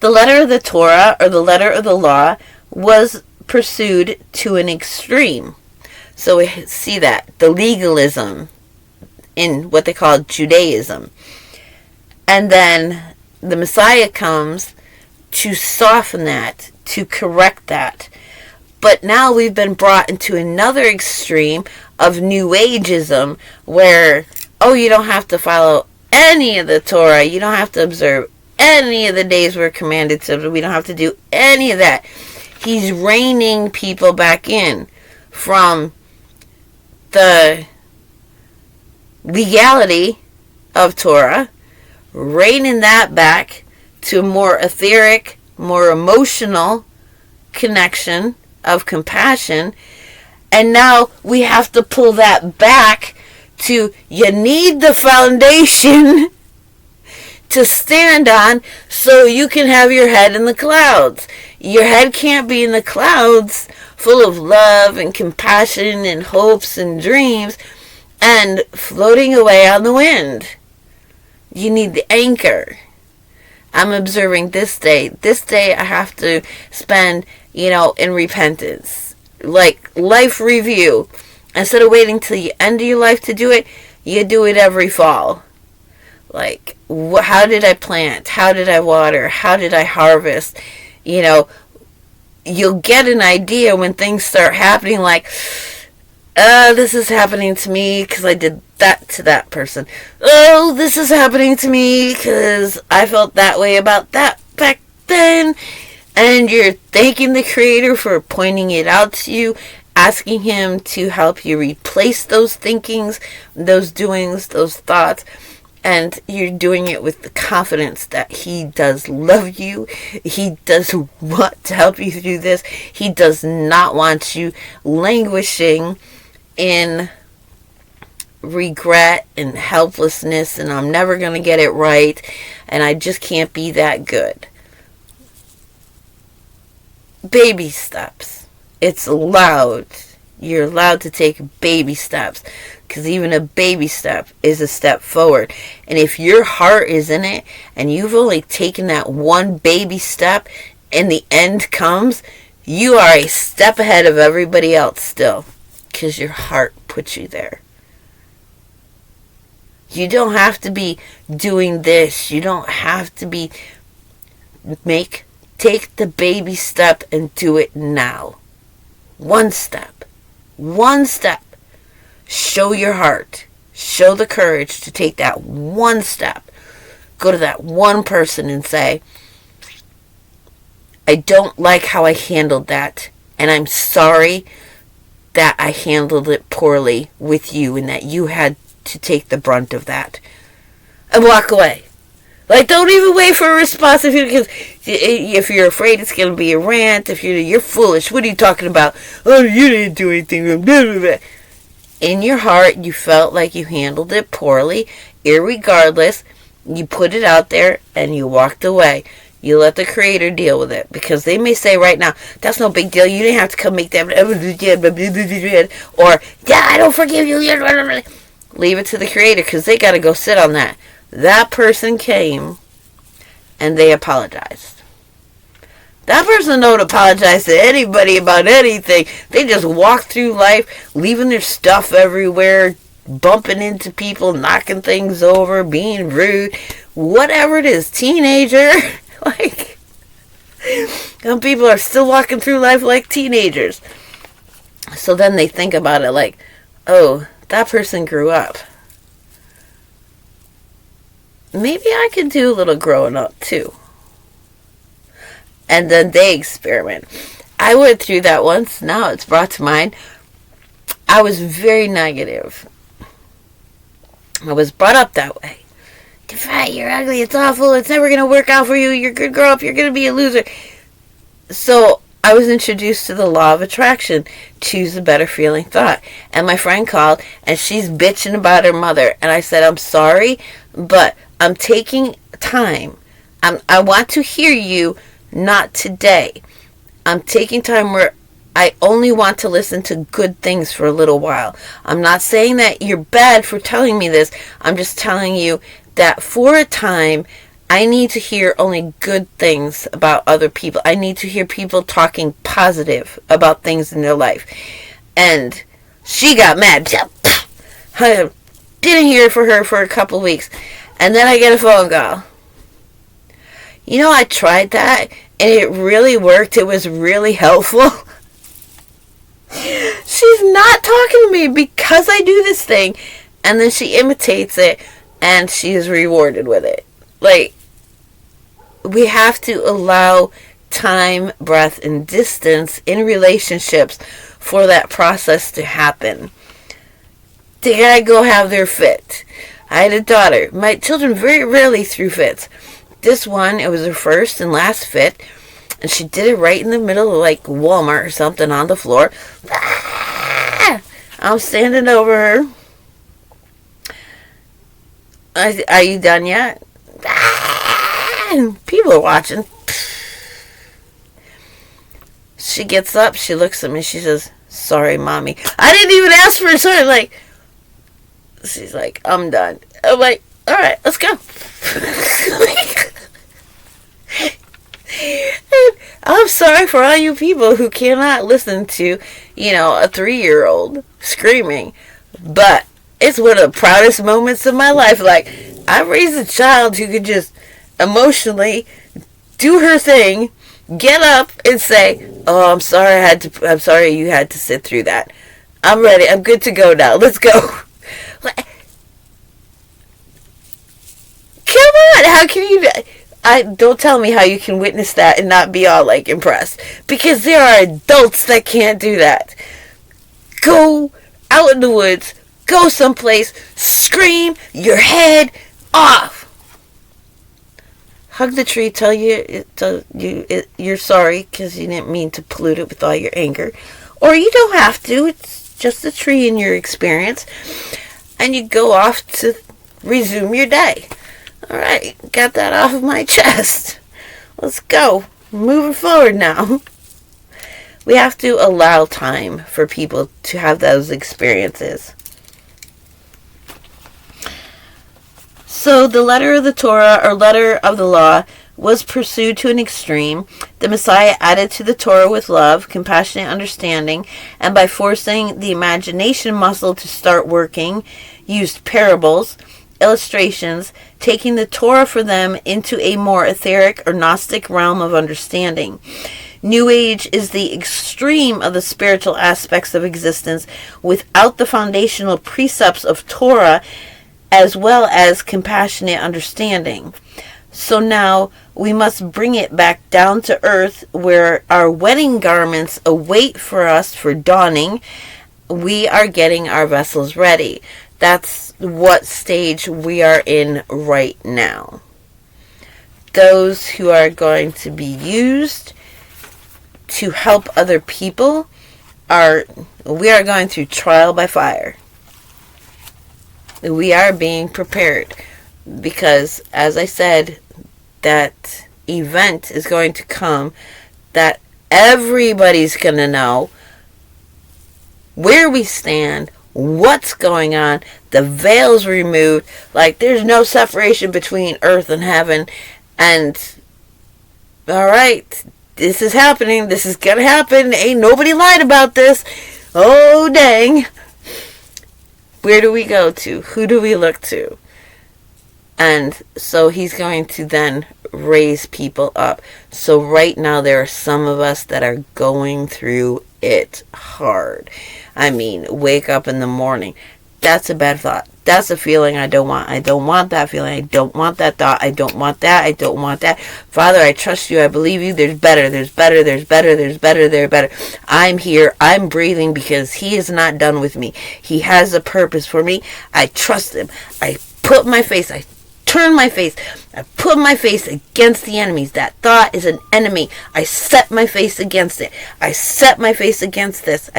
the letter of the Torah, or the letter of the law, was pursued to an extreme. So we see that, the legalism in what they call Judaism. And then the Messiah comes to soften that, to correct that. But now we've been brought into another extreme of New Ageism, where, you don't have to follow any of the Torah. You don't have to observe any of the days we're commanded to. We don't have to do any of that. He's reining people back in from the legality of Torah, reining that back to a more etheric, more emotional connection of compassion. And now we have to pull that back to, you need the foundation to stand on so you can have your head in the clouds. Your head can't be in the clouds full of love and compassion and hopes and dreams and floating away on the wind. You need the anchor. I'm observing this day. This day I have to spend, in repentance. Like life review. Instead of waiting till the end of your life to do it, you do it every fall. Like, how did I plant? How did I water? How did I harvest? You'll get an idea when things start happening, like, this is happening to me because I did that to that person. Oh, this is happening to me because I felt that way about that back then. And you're thanking the Creator for pointing it out to you, asking Him to help you replace those thinkings, those doings, those thoughts. And you're doing it with the confidence that He does love you. He does want to help you through this. He does not want you languishing in regret and helplessness, and I'm never going to get it right, and I just can't be that good. Baby steps. It's allowed. You're allowed to take baby steps, because even a baby step is a step forward. And if your heart is in it and you've only taken that one baby step and the end comes, you are a step ahead of everybody else still, because your heart puts you there. You don't have to be doing this. You don't have to be take the baby step and do it now. One step. One step. Show your heart. Show the courage to take that one step. Go to that one person and say, I don't like how I handled that, and I'm sorry that I handled it poorly with you and that you had to take the brunt of that. And walk away. Like, don't even wait for a response because if you're afraid it's going to be a rant, if you're foolish, what are you talking about? Oh, you didn't do anything. In your heart, you felt like you handled it poorly. Irregardless, you put it out there and you walked away. You let the Creator deal with it, because they may say right now, that's no big deal. You didn't have to come make that. Or, yeah, I don't forgive you. Leave it to the Creator, because they got to go sit on that. That person came and they apologized. That person don't apologize to anybody about anything. They just walk through life, leaving their stuff everywhere, bumping into people, knocking things over, being rude, whatever it is, teenager. Like, Some people are still walking through life like teenagers. So then they think about it like, oh, that person grew up. Maybe I could do a little growing up too. And then they experiment. I went through that once. Now it's brought to mind. I was very negative. I was brought up that way. You're fat, you're ugly, it's awful, it's never going to work out for you, you're going to grow up, you're going to be a loser. So I was introduced to the law of attraction. Choose a better feeling thought. And my friend called, and she's bitching about her mother. And I said, I'm sorry, but I'm taking time. I want to hear you, not today. I'm taking time where I only want to listen to good things for a little while. I'm not saying that you're bad for telling me this. I'm just telling you that for a time, I need to hear only good things about other people. I need to hear people talking positive about things in their life. And she got mad. I didn't hear from her for a couple weeks. And then I get a phone call. You know, I tried that, and it really worked. It was really helpful. She's not talking to me because I do this thing, and then she imitates it, and she is rewarded with it. Like, we have to allow time, breath, and distance in relationships for that process to happen. They gotta go have their fit. I had a daughter. My children very rarely threw fits. This one, it was her first and last fit, and she did it right in the middle of like Walmart or something on the floor. I'm standing over her. Are you done yet? People are watching. She gets up, she looks at me, she says, sorry, mommy. I didn't even ask for a sorry. Like, she's like, I'm done. I'm like, all right, let's go. I'm sorry for all you people who cannot listen to, a 3-year-old screaming. But it's one of the proudest moments of my life. Like, I raised a child who could just emotionally do her thing, get up and say, oh, I'm sorry you had to sit through that. I'm ready. I'm good to go now. Let's go. Come on. How can you... don't tell me how you can witness that and not be all like impressed, because there are adults that can't do that. Go out in the woods, go someplace, scream your head off. Hug the tree, tell you you're sorry because you didn't mean to pollute it with all your anger, or you don't have to. It's just a tree in your experience, and you go off to resume your day. Alright, got that off of my chest. Let's go. Moving forward now. We have to allow time for people to have those experiences. So the letter of the Torah, or letter of the law, was pursued to an extreme. The Messiah added to the Torah with love, compassionate understanding, and by forcing the imagination muscle to start working, used parables, illustrations, taking the Torah for them into a more etheric or Gnostic realm of understanding. New Age is the extreme of the spiritual aspects of existence without the foundational precepts of Torah as well as compassionate understanding. So now we must bring it back down to earth where our wedding garments await for us for donning. We are getting our vessels ready. That's what stage we are in right now. Those who are going to be used to help other people we are going through trial by fire. We are being prepared because, as I said, that event is going to come that everybody's going to know where we stand, what's going on, the veil's removed, like there's no separation between earth and heaven, and alright, this is happening, this is gonna happen, ain't nobody lied about this, oh dang. Where do we go to? Who do we look to? And so he's going to then raise people up. So right now there are some of us that are going through it hard. I mean, wake up in the morning. That's a bad thought. That's a feeling I don't want. I don't want that feeling. I don't want that thought. I don't want that. I don't want that. Father, I trust you. I believe you. There's better. There's better. There's better. There's better. There's better. I'm here. I'm breathing because he is not done with me. He has a purpose for me. I trust him. I put my face. I turn my face. I put my face against the enemies. That thought is an enemy. I set my face against it. I set my face against this.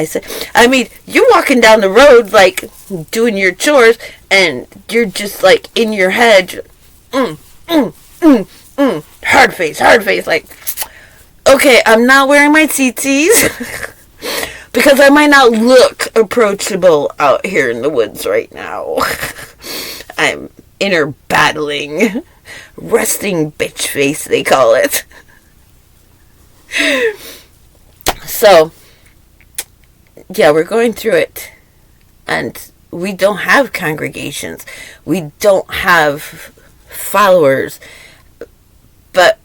I mean, you're walking down the road, like, doing your chores, and you're just, like, in your head, hard face, like, okay, I'm not wearing my TTs, because I might not look approachable out here in the woods right now. I'm inner battling, resting bitch face, they call it. So, yeah, we're going through it, and we don't have congregations, we don't have followers, but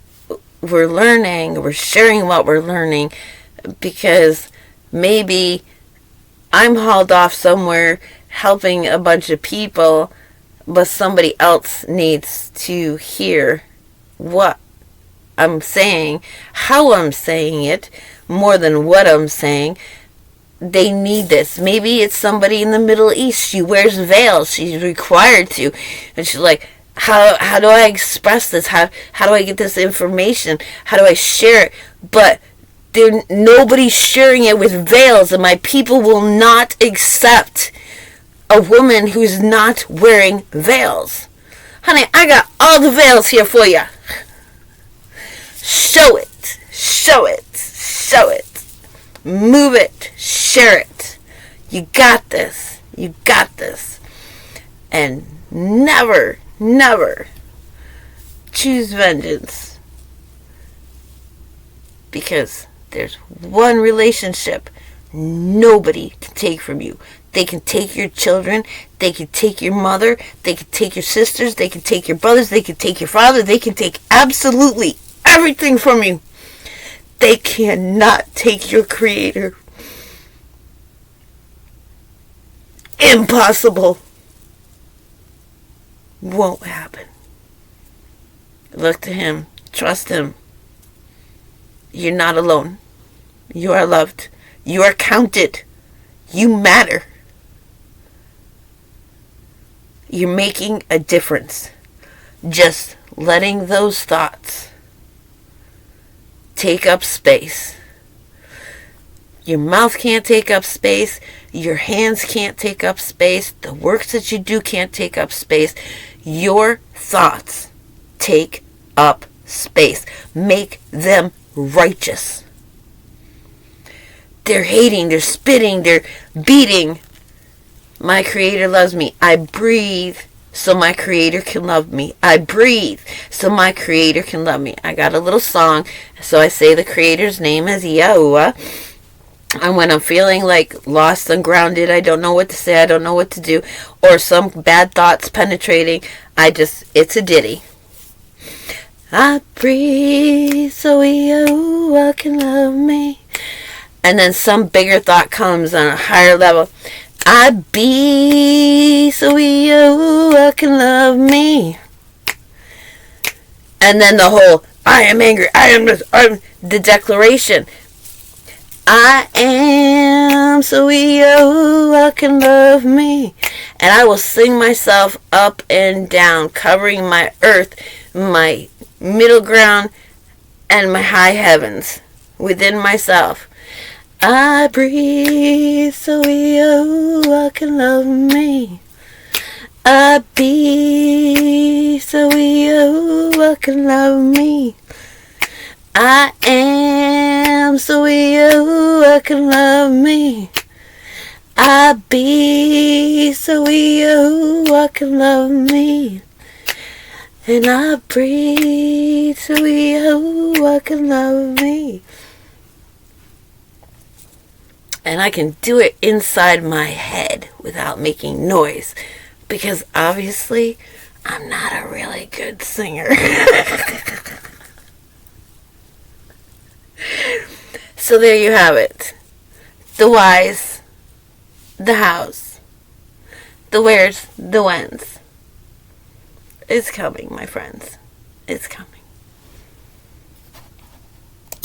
we're learning, we're sharing what we're learning, because maybe I'm hauled off somewhere helping a bunch of people, but somebody else needs to hear what I'm saying, how I'm saying it, more than what I'm saying. They need this. Maybe it's somebody in the Middle East. She wears veils. She's required to. And she's like, how do I express this? How do I get this information? How do I share it? But nobody's sharing it with veils, and my people will not accept a woman who's not wearing veils. Honey, I got all the veils here for you. Show it. Show it. Show it. Move it. Share it. You got this. You got this. And never, never choose vengeance. Because there's one relationship nobody can take from you. They can take your children, they can take your mother, they can take your sisters, they can take your brothers, they can take your father, they can take absolutely everything from you. They cannot take your Creator. Impossible. Won't happen. Look to Him. Trust Him. You're not alone. You are loved. You are counted. You matter. You're making a difference. Just letting those thoughts take up space. Your mouth can't take up space. Your hands can't take up space. The works that you do can't take up space. Your thoughts take up space. Make them righteous. They're hating, they're spitting, they're beating. My Creator loves me. I breathe so my Creator can love me. I breathe so my Creator can love me. I got a little song, so I say the Creator's name is Yahuwah. And when I'm feeling like lost and grounded, I don't know what to say, I don't know what to do, or some bad thoughts penetrating, it's a ditty. I breathe so Yahuwah can love me. And then some bigger thought comes on a higher level. I be so Yahuwah can love me. And then the whole, I am angry, I'm the declaration. I am so Yahuwah can love me. And I will sing myself up and down, covering my earth, my middle ground, and my high heavens within myself. I breathe so Yahuwah can love me. I be so Yahuwah can love me. I am so Yahuwah can love me. I be so Yahuwah can love me. And I breathe so Yahuwah can love me. And I can do it inside my head without making noise. Because obviously, I'm not a really good singer. So there you have it. The whys, the hows, the wheres, the whens. It's coming, my friends. It's coming.